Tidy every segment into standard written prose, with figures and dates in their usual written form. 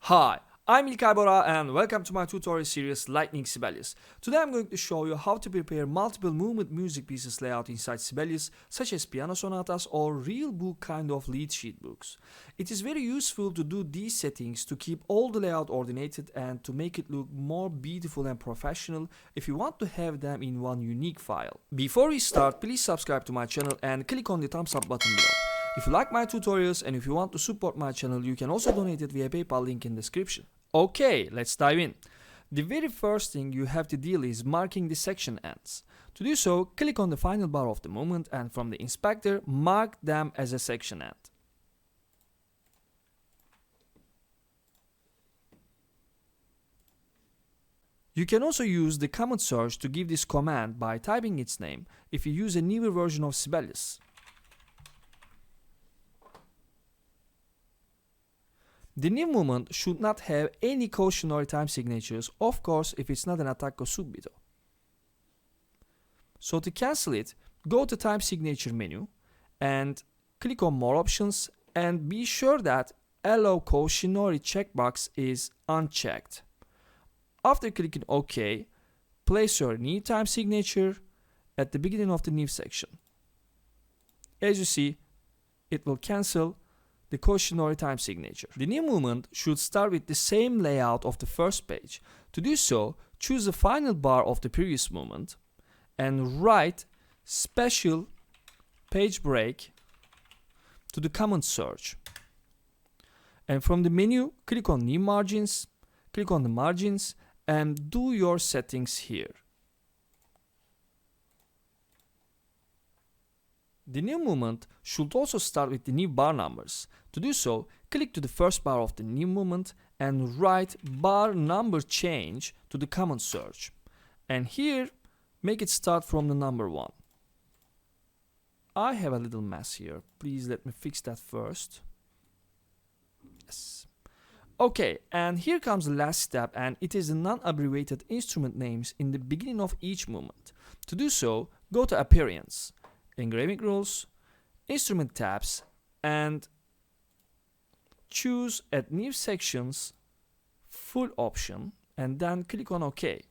Hi, I'm İlkay and welcome to my tutorial series Lightning Sibelius. Today I'm going to show you how to prepare multiple movement music pieces layout inside Sibelius, such as piano sonatas or real book kind of lead sheet books. It is very useful to do these settings to keep all the layout ordinated and to make it look more beautiful and professional if you want to have them in one unique file. Before we start, please subscribe to my channel and click on the thumbs up button below. If you like my tutorials and if you want to support my channel, you can also donate it via PayPal link in description. Okay, let's dive in. The very first thing you have to deal is marking the section ends. To do so, click on the final bar of the movement and from the inspector, mark them as a section end. You can also use the command search to give this command by typing its name if you use a newer version of Sibelius. The new movement should not have any cautionary time signatures, of course if it's not an attacco subito. So to cancel it, go to time signature menu and click on more options and be sure that allow cautionary checkbox is unchecked. After clicking OK, place your new time signature at the beginning of the new section. As you see, it will cancel the cautionary time signature. The new movement should start with the same layout of the first page. To do so, choose the final bar of the previous movement and write special page break to the command search. And from the menu, click on new margins, click on the margins and do your settings here. The new movement should also start with the new bar numbers. To do so, click to the first bar of the new movement and write bar number change to the command search. And here, make it start from the number 1. I have a little mess here. Please let me fix that first. Yes. Okay, and here comes the last step, and it is the non-abbreviated instrument names in the beginning of each movement. To do so, go to Appearance, Engraving Rules, Instrument tabs, and choose Add New Sections full option and then click on OK.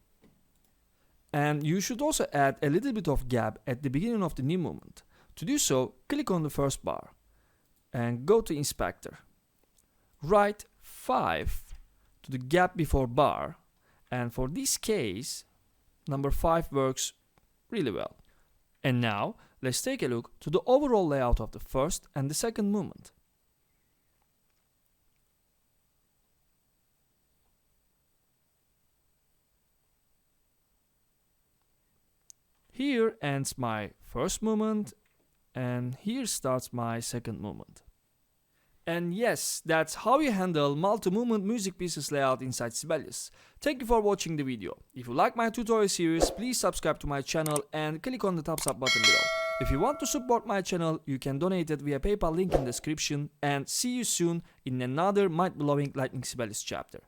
And you should also add a little bit of gap at the beginning of the new movement. To do so, click on the first bar and go to Inspector. Write 5 to the gap before bar, and for this case, number 5 works really well. And now, let's take a look to the overall layout of the first and the second movement. Here ends my first movement, and here starts my second movement. And yes, that's how you handle multi-movement music pieces layout inside Sibelius. Thank you for watching the video. If you like my tutorial series, please subscribe to my channel and click on the thumbs up button below. If you want to support my channel, you can donate it via PayPal link in description, and see you soon in another mind-blowing Lightning Sibelius chapter.